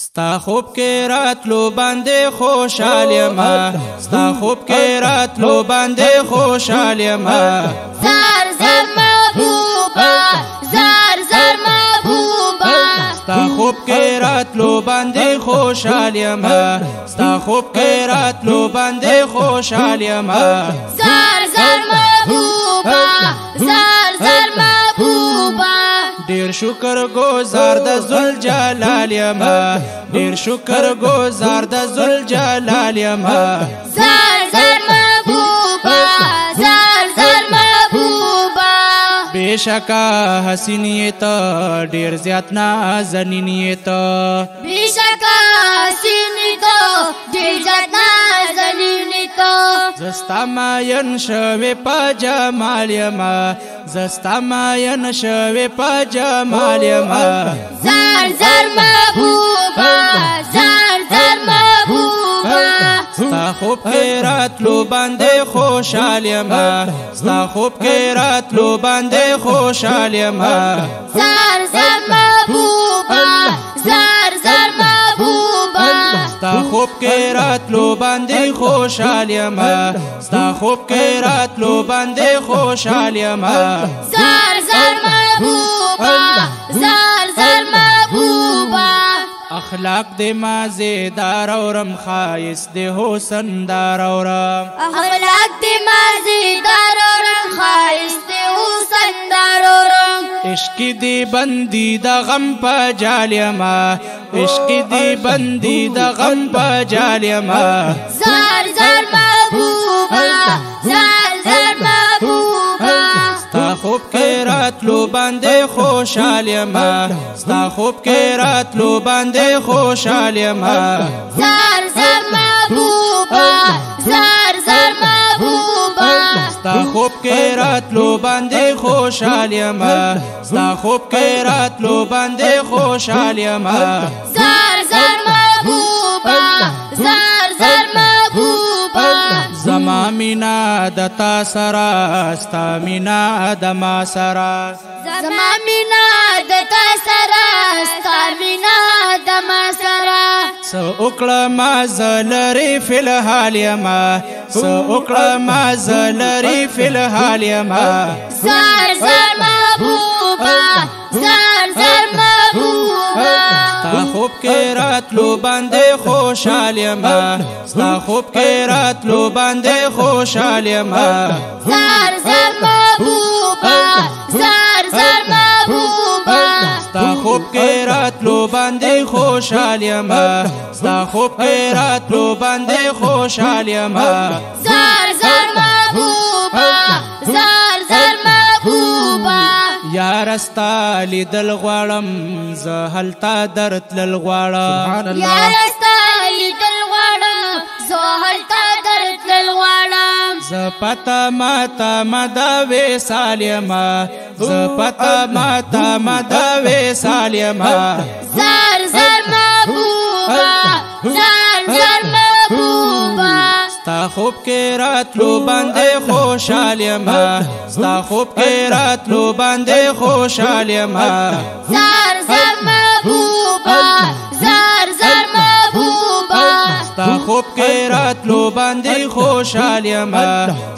ستا خوب کې راتلو باندې خوشحال یم ستا خوب کې راتلو باندې خوشحال یم زار زار محبوبا زار زار محبوبا ستا خوب کې راتلو باندې خوشحال یم ستا خوب کې راتلو باندې خوشحال یم زار زار محبوبا زار زار محبوبا ډیر شکر گزار د ذل جلال یم ډیر شکر گزار د ذل جلال یم زار زار محبوبا زار زار محبوبا بیشکا حسینیت ډیر زیات نازنینیت بیشکا حسینیت ډیر زیات نازنینیت زستا ماین شوی په جمال یم زستا ماین شوی په جمال یم زار زار محبوبا زار زار محبوبا ستا خوب کې راتلو باندې خوشحال یم ستا خوب کې راتلو باندې خوشحال یم زار زار محبوبا زار زار محبوبا ستا خوب کې راتلو باندې خوشحال یم ستا خوب کې راتلو باندې خوشحال یم زار زار محبوبا زار زار محبوبا اخلاق دې مزیدار اورم خایس دې حسن دار اورم اخلاق دې مزیدار اورم خایس دې حسن دار اورم عشق دې بندي د غم په جال یم عشق دې بندي د غم په جال یم زار زار محبوبا زار زار محبوبا ستا خوب کې راتلو باندې خوشحال یم ستا خوب کې راتلو باندې خوشحال یم زار زار محبوبا زار زار محبوبا ستا خوب کې راتلو باندې خوشحال یم ستا خوب کې راتلو باندې خوشحال یم زار زار محبوبا زار زار محبوبا زما مینا د تا سره ستا مینا د ما سره زما مینا د تا سره ستا مینا د ما سره سو وکړه ما زلری فی الحال یم سو وکړه ما زلری فی الحال یم زار زار محبوبا زار زار محبوبا ستا خوب کې راتلو باندې خوشحال یم ستا خوب کې راتلو باندې خوشحال یم زار زار محبوبا زار زار محبوبا ستا خوب کې راتلو باندې خوشحال یم ستا خوب کې راتلو باندې خوشحال یم زار زار محبوبا زار زار محبوبا یار ستا لیدل غواړم زه هلته درتلل غواړم یار ستا لیدل غواړم زه هلته درتلل غواړم زه پته ماته مده وصال یم زه پته ماته مده وصال یم زار زار محبوبا زار زار محبوبا ستا خوب کې راتلو باندې خوشحال یم ستا خوب کې راتلو باندې خوشحال یم زار زار محبوبا زار زار محبوبا ستا خوب کې راتلو باندې خوشحال یم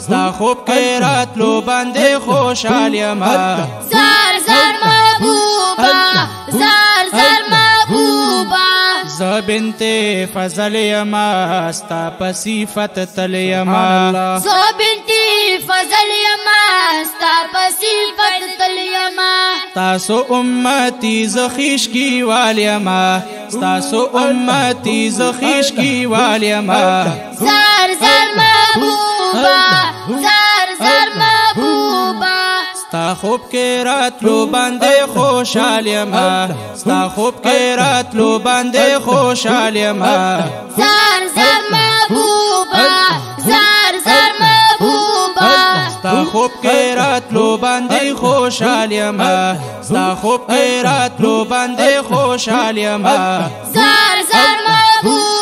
ستا خوب کې راتلو باندې خوشحال یم زار زار محبوبا زار زار محبوبا ز بنت فضل یم ستا په صفت تل یم زه بنتي فضل یم ستا په صفت تل یم تاسو امتی ز خویش کی وال یم تاسو امتی ز خویش کی وال یم زار زار محبوبا زار زار محبوبا ستا خوب کې راتلو باندې خوشحال یم ستا خوب کې راتلو باندې خوشحال یم زار زار محبوبا زار زار محبوبا ستا خوب کې راتلو باندې خوشحال یم ستا خوب کې راتلو باندې خوشحال یم زار زار محبوبا